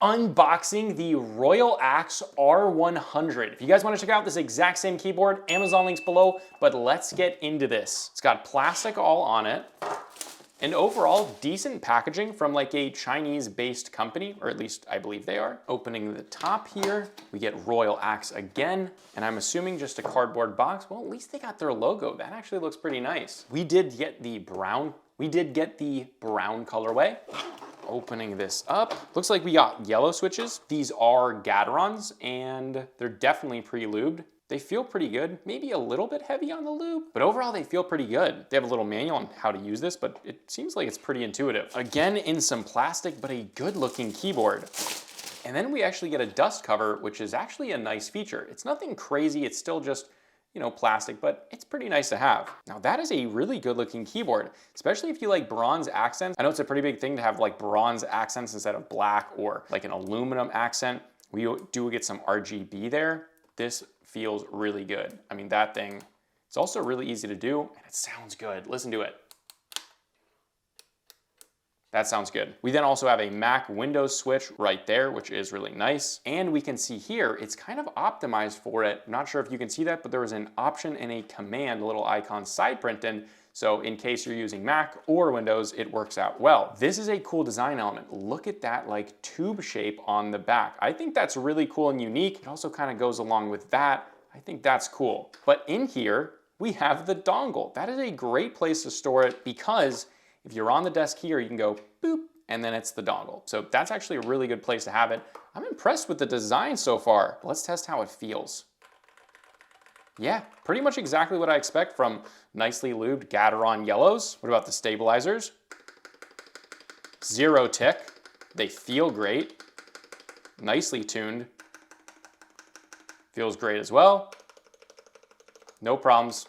Unboxing the Royal Axe R100. If you guys want to check out this exact same keyboard, Amazon links below, but let's get into this. It's got plastic all on it, and overall decent packaging from like a Chinese-based company, or at least I believe they are. Opening the top here, we get Royal Axe again, and I'm assuming just a cardboard box. Well, at least they got their logo. That actually looks pretty nice. We did get the brown colorway. Opening this up, looks like we got yellow switches. These are Gaterons, and they're definitely pre-lubed. They feel pretty good, maybe a little bit heavy on the lube, but overall they feel pretty good. They have a little manual on how to use this, but it seems like it's pretty intuitive. Again, in some plastic, but a good looking keyboard. And then we actually get a dust cover, which is actually a nice feature. It's nothing crazy, it's still just, you know, plastic, but it's pretty nice to have. Now that is a really good looking keyboard, especially if you like bronze accents. I know it's a pretty big thing to have like bronze accents instead of black or like an aluminum accent. We do get some RGB there. This feels really good. I mean, that thing, it's also really easy to do and it sounds good. Listen to it. That sounds good. We then also have a Mac Windows switch right there, which is really nice. And we can see here, it's kind of optimized for it. I'm not sure if you can see that, but there was an option and a command, a little icon side printed. So in case you're using Mac or Windows, it works out well. This is a cool design element. Look at that like tube shape on the back. I think that's really cool and unique. It also kind of goes along with that. I think that's cool. But in here, we have the dongle. That is a great place to store it because if you're on the desk here, you can go boop, and then it's the dongle. So that's actually a really good place to have it. I'm impressed with the design so far. Let's test how it feels. Yeah, pretty much exactly what I expect from nicely lubed Gateron yellows. What about the stabilizers? Zero tick. They feel great. Nicely tuned. Feels great as well. No problems.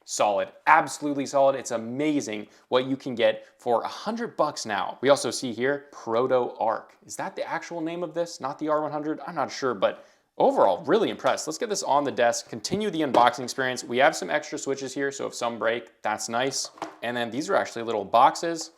Solid, absolutely solid. It's amazing what you can get for $100 now. We also see here Proto Arc. Is that the actual name of this? Not the R100? I'm not sure, but overall, really impressed. Let's get this on the desk, continue the unboxing experience. We have some extra switches here, so if some break, that's nice. And then these are actually little boxes.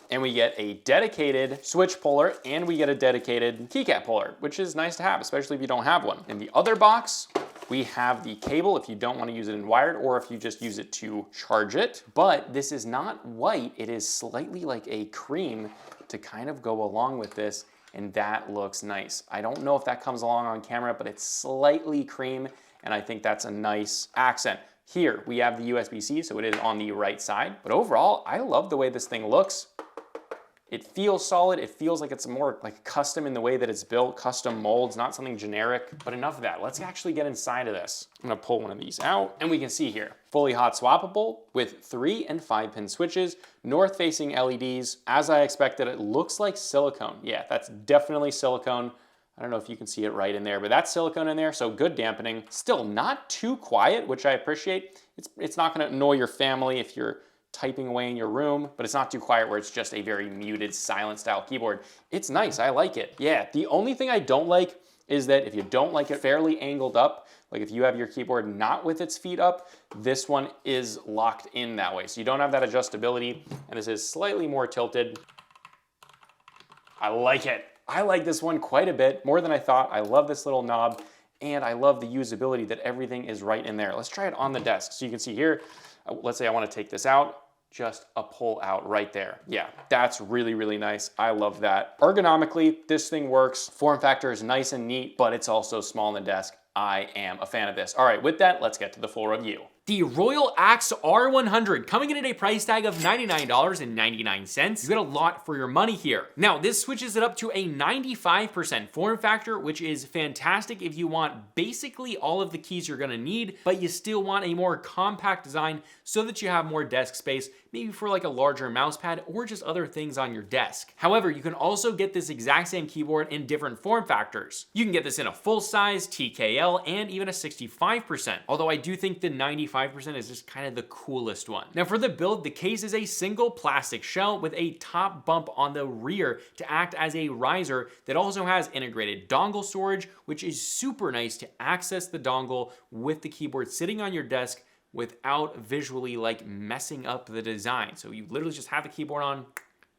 And we get a dedicated switch puller and we get a dedicated keycap puller, which is nice to have, especially if you don't have one. In the other box, we have the cable if you don't want to use it in wired or if you just use it to charge it. But this is not white, it is slightly like a cream to kind of go along with this, and that looks nice. I don't know if that comes along on camera, but it's slightly cream, and I think that's a nice accent. Here, we have the USB-C, so it is on the right side. But overall, I love the way this thing looks. It feels solid. It feels like it's more like custom in the way that it's built, custom molds, not something generic. But enough of that. Let's actually get inside of this. I'm gonna pull one of these out and we can see here, fully hot swappable with 3 and 5 pin switches, north facing LEDs. As I expected, it looks like silicone. Yeah, that's definitely silicone. I don't know if you can see it right in there, but that's silicone in there, so good dampening. Still not too quiet, which I appreciate. It's not gonna annoy your family if you're typing away in your room, but it's not too quiet where it's just a very muted, silent style keyboard. It's nice, I like it. Yeah, the only thing I don't like is that if you don't like it fairly angled up, like if you have your keyboard not with its feet up, this one is locked in that way. So you don't have that adjustability, and this is slightly more tilted. I like it. I like this one quite a bit, more than I thought. I love this little knob, and I love the usability that everything is right in there. Let's try it on the desk. So you can see here, let's say I want to take this out, just a pull out right there. Yeah, that's really, really nice. I love that. Ergonomically, this thing works. Form factor is nice and neat, but it's also small on the desk. I am a fan of this. All right, with that, let's get to the full review. The Royal Axe R100 coming in at a price tag of $99.99. You get a lot for your money here. Now, this switches it up to a 95% form factor, which is fantastic if you want basically all of the keys you're gonna need, but you still want a more compact design so that you have more desk space, maybe for like a larger mouse pad or just other things on your desk. However, you can also get this exact same keyboard in different form factors. You can get this in a full size, TKL, and even a 65%, although I do think the 95% is just kind of the coolest one. Now for the build, the case is a single plastic shell with a top bump on the rear to act as a riser that also has integrated dongle storage, which is super nice to access the dongle with the keyboard sitting on your desk without visually like messing up the design. So you literally just have the keyboard on,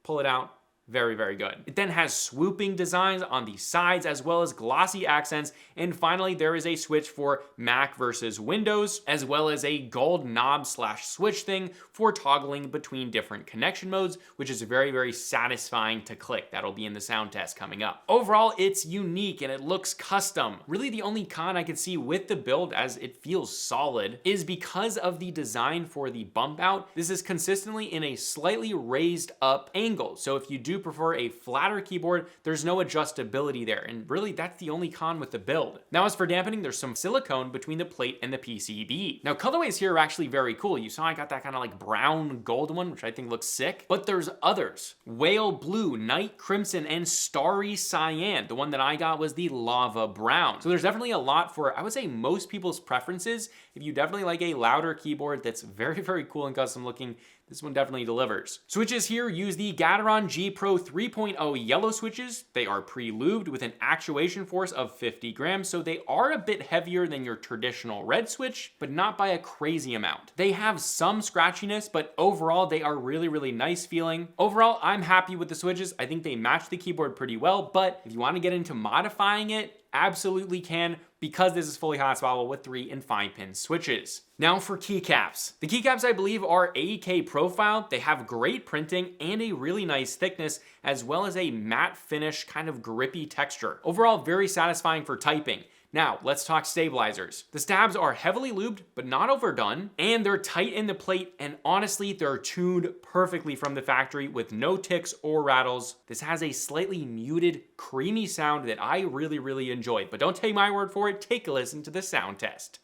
pull it out, Very, very good. It then has swooping designs on the sides as well as glossy accents. And finally, there is a switch for Mac versus Windows, as well as a gold knob slash switch thing for toggling between different connection modes, which is very, very satisfying to click. That'll be in the sound test coming up. Overall, it's unique and it looks custom. Really, the only con I could see with the build, as it feels solid, is because of the design for the bump out. This is consistently in a slightly raised up angle. So if you do prefer a flatter keyboard, there's no adjustability there. And really, that's the only con with the build. Now, as for dampening, there's some silicone between the plate and the PCB. Now, colorways here are actually very cool. You saw I got that kind of like brown gold one, which I think looks sick, but there's others. Whale blue, night crimson, and starry cyan. The one that I got was the lava brown. So there's definitely a lot for, I would say, most people's preferences. If you definitely like a louder keyboard that's very, very cool and custom looking, this one definitely delivers. Switches here use the Gateron G Pro 3.0 yellow switches. They are pre-lubed with an actuation force of 50 grams, so they are a bit heavier than your traditional red switch, but not by a crazy amount. They have some scratchiness, but overall they are really, really nice feeling. Overall, I'm happy with the switches. I think they match the keyboard pretty well, but if you want to get into modifying it, absolutely can, because this is fully hot swappable with 3 and 5 pin switches. Now for keycaps. The keycaps, I believe, are AEK profile. They have great printing and a really nice thickness, as well as a matte finish kind of grippy texture. Overall, very satisfying for typing. Now, let's talk stabilizers. The stabs are heavily lubed, but not overdone, and they're tight in the plate, and honestly, they're tuned perfectly from the factory with no ticks or rattles. This has a slightly muted, creamy sound that I really, really enjoyed, but don't take my word for it, take a listen to the sound test.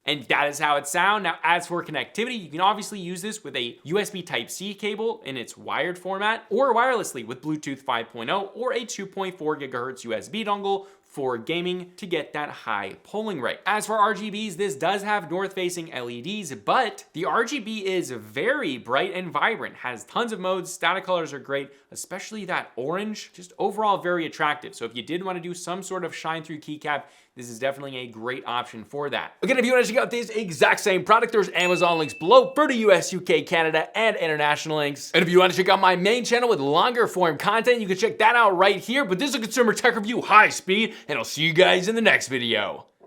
And that is how it sounds. Now, as for connectivity, you can obviously use this with a USB Type-C cable in its wired format, or wirelessly with Bluetooth 5.0 or a 2.4 gigahertz USB dongle for gaming to get that high polling rate. As for RGBs, this does have north-facing LEDs, but the RGB is very bright and vibrant, has tons of modes, static colors are great, especially that orange, just overall very attractive. So if you did want to do some sort of shine-through keycap, this is definitely a great option for that. Again, if you want to check out this exact same product, there's Amazon links below for the US, UK, Canada, and international links. And if you want to check out my main channel with longer form content, you can check that out right here. But this is a consumer tech review, high speed, and I'll see you guys in the next video.